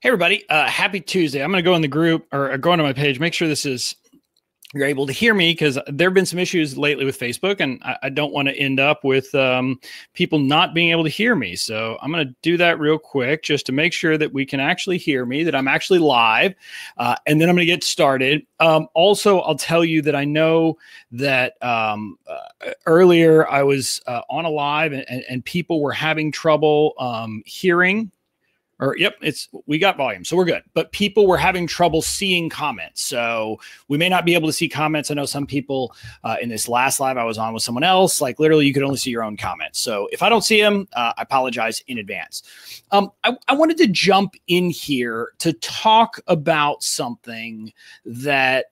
Hey everybody, happy Tuesday. I'm going to go in the group or go into my page, make sure you're able to hear me because there have been some issues lately with Facebook and I don't want to end up with people not being able to hear me. So I'm going to do that real quick just to make sure that we can actually hear me, that I'm actually live, and then I'm going to get started. Also, I'll tell you that I know that earlier I was on a live and people were having trouble hearing. We got volume, so we're good. But people were having trouble seeing comments. So we may not be able to see comments. I know some people in this last live I was on with someone else, like literally you could only see your own comments. So if I don't see them, I apologize in advance. I wanted to jump in here to talk about something that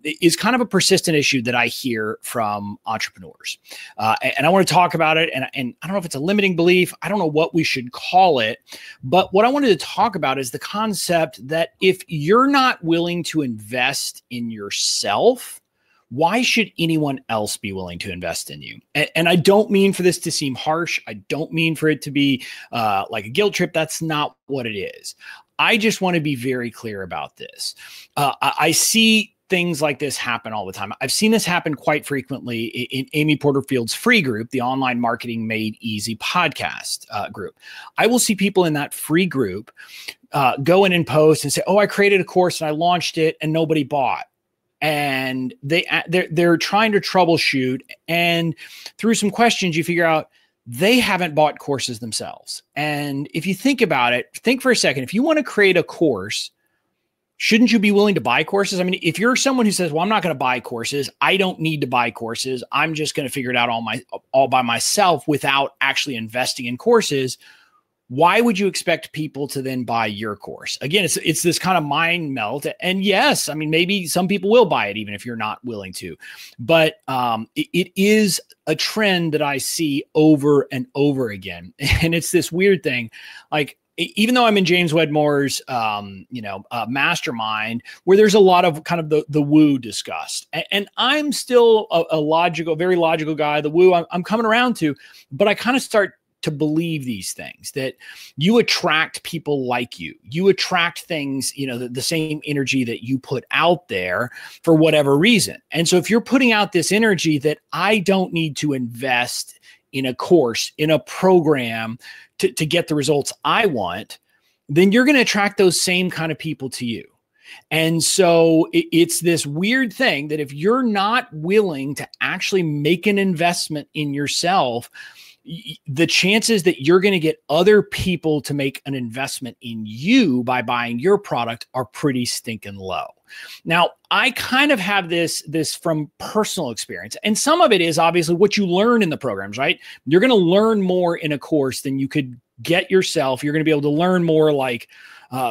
is kind of a persistent issue that I hear from entrepreneurs. And I want to talk about it. And I don't know if it's a limiting belief. I don't know what we should call it. But what I wanted to talk about is the concept that if you're not willing to invest in yourself, why should anyone else be willing to invest in you? And I don't mean for this to seem harsh. I don't mean for it to be like a guilt trip. That's not what it is. I just want to be very clear about this. I see things like this happen all the time. I've seen this happen quite frequently in Amy Porterfield's free group, the Online Marketing Made Easy podcast group. I will see people in that free group go in and post and say, oh, I created a course and I launched it and nobody bought. And they're trying to troubleshoot. And through some questions, you figure out they haven't bought courses themselves. And if you think about it, think for a second, if you want to create a course, shouldn't you be willing to buy courses? I mean, if you're someone who says, well, I'm not going to buy courses, I don't need to buy courses, I'm just going to figure it out all by myself without actually investing in courses, why would you expect people to then buy your course? Again, it's this kind of mind melt. And yes, I mean, maybe some people will buy it even if you're not willing to. But it is a trend that I see over and over again. And it's this weird thing, like, even though I'm in James Wedmore's, mastermind, where there's a lot of kind of the woo discussed, and I'm still a very logical guy. The woo I'm coming around to, but I kind of start to believe these things, that you attract people like you. You attract things, the same energy that you put out there for whatever reason. And so if you're putting out this energy that I don't need to invest in a course, in a program to get the results I want, then you're going to attract those same kind of people to you. And so it's this weird thing that if you're not willing to actually make an investment in yourself, the chances that you're going to get other people to make an investment in you by buying your product are pretty stinking low. Now, I kind of have this from personal experience, and some of it is obviously what you learn in the programs, right? You're going to learn more in a course than you could get yourself. You're going to be able to learn more like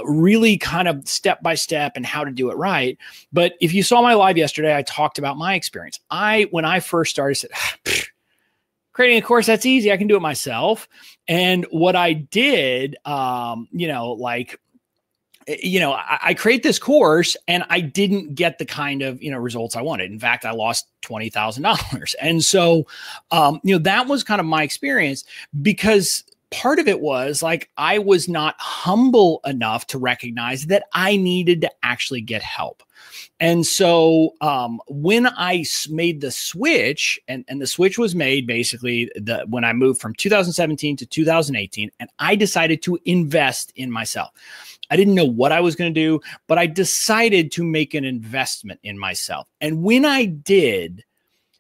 really kind of step by step and how to do it right. But if you saw my live yesterday, I talked about my experience. When I first started, said, creating a course, that's easy. I can do it myself. And what I did, I create this course and I didn't get the kind of, results I wanted. In fact, I lost $20,000. And so, that was kind of my experience, because part of it was like, I was not humble enough to recognize that I needed to actually get help. And so when I made the switch, and the switch was made basically when I moved from 2017 to 2018, and I decided to invest in myself. I didn't know what I was going to do, but I decided to make an investment in myself. And when I did,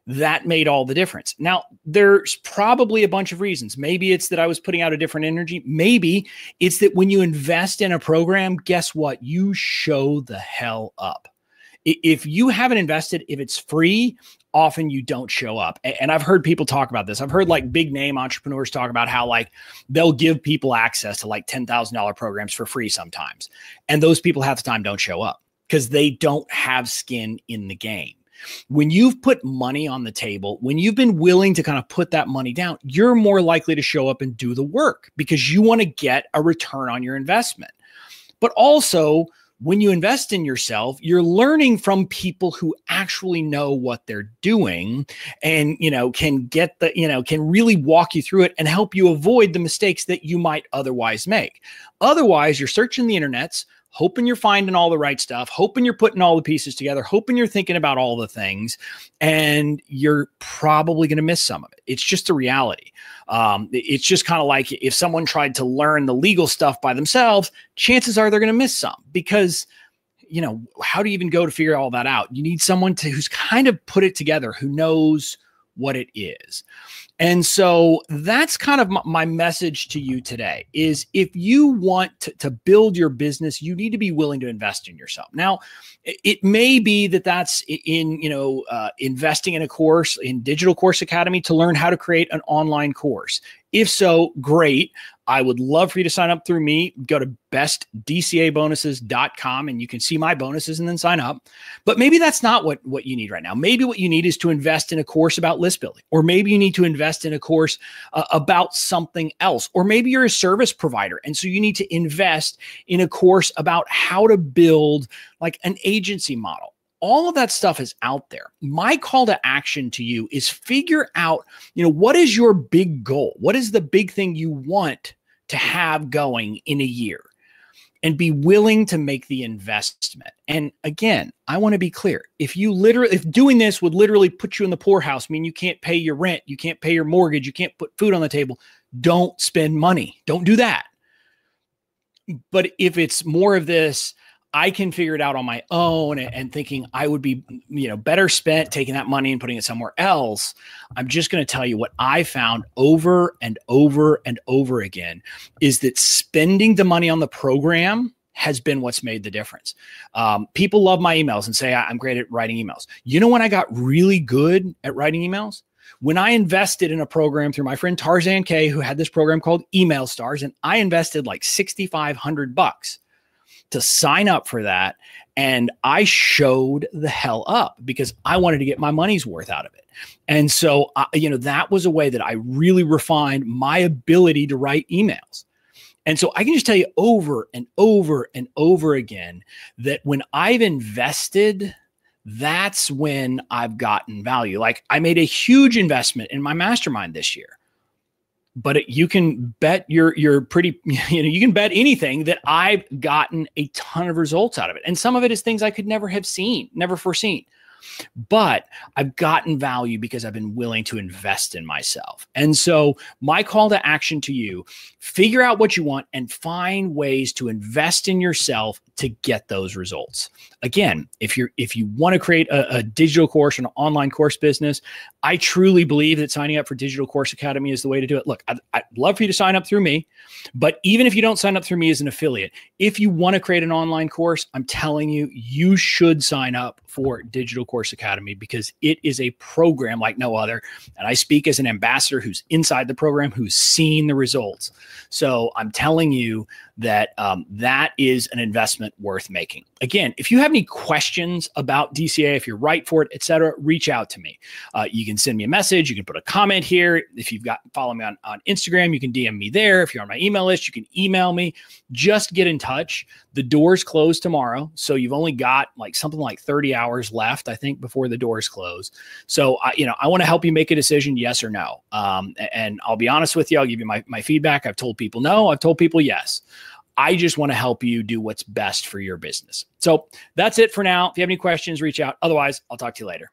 that made all the difference. Now, there's probably a bunch of reasons. Maybe it's that I was putting out a different energy. Maybe it's that when you invest in a program, guess what? You show the hell up. If you haven't invested, if it's free, often you don't show up. And I've heard people talk about this. I've heard like big name entrepreneurs talk about how like they'll give people access to like $10,000 programs for free sometimes. And those people half the time don't show up because they don't have skin in the game. When you've put money on the table, when you've been willing to kind of put that money down, you're more likely to show up and do the work because you want to get a return on your investment. But also, When you invest in yourself, you're learning from people who actually know what they're doing and, can get can really walk you through it and help you avoid the mistakes that you might otherwise make. Otherwise, you're searching the internets, hoping you're finding all the right stuff, hoping you're putting all the pieces together, hoping you're thinking about all the things, and you're probably going to miss some of it. It's just a reality. It's just kind of like if someone tried to learn the legal stuff by themselves, chances are they're going to miss some because, how do you even go to figure all that out? You need someone who's kind of put it together, who knows what it is. And so that's kind of my message to you today is if you want to build your business, you need to be willing to invest in yourself. Now, it may be that's in, investing in a course in Digital Course Academy to learn how to create an online course. If so, great. I would love for you to sign up through me. Go to bestdcabonuses.com and you can see my bonuses and then sign up. But maybe that's not what you need right now. Maybe what you need is to invest in a course about list building, or maybe you need to invest in a course about something else, or maybe you're a service provider. And so you need to invest in a course about how to build like an agency model. All of that stuff is out there. My call to action to you is figure out, what is your big goal? What is the big thing you want to have going in a year? And be willing to make the investment. And again, I want to be clear. If doing this would literally put you in the poorhouse, mean you can't pay your rent, you can't pay your mortgage, you can't put food on the table, don't spend money. Don't do that. But if it's more of this, I can figure it out on my own and thinking I would be, better spent taking that money and putting it somewhere else. I'm just going to tell you what I found over and over and over again is that spending the money on the program has been what's made the difference. People love my emails and say I'm great at writing emails. You know when I got really good at writing emails? When I invested in a program through my friend Tarzan K, who had this program called Email Stars, and I invested like $6,500 to sign up for that. And I showed the hell up because I wanted to get my money's worth out of it. And so, that was a way that I really refined my ability to write emails. And so I can just tell you over and over and over again that when I've invested, that's when I've gotten value. Like I made a huge investment in my mastermind this year. But you can bet you're pretty, you can bet anything that I've gotten a ton of results out of it. And some of it is things I could never have seen, never foreseen. But I've gotten value because I've been willing to invest in myself. And so my call to action to you, figure out what you want and find ways to invest in yourself to get those results. Again, if you want to create a digital course, an online course business, I truly believe that signing up for Digital Course Academy is the way to do it. Look, I'd love for you to sign up through me, but even if you don't sign up through me as an affiliate, if you want to create an online course, I'm telling you, you should sign up for Digital Course Academy because it is a program like no other. And I speak as an ambassador who's inside the program, who's seen the results. So I'm telling you that that is an investment worth making. Again, if you have any questions about DCA, if you're right for it, et cetera, reach out to me. You can send me a message. You can put a comment here. If follow me on Instagram, you can DM me there. If you're on my email list, you can email me. Just get in touch. The doors close tomorrow. So you've only got something like 30 hours left, I think, before the doors close. So, I want to help you make a decision, yes or no. And I'll be honest with you. I'll give you my feedback. I've told people no. I've told people yes. I just want to help you do what's best for your business. So that's it for now. If you have any questions, reach out. Otherwise, I'll talk to you later.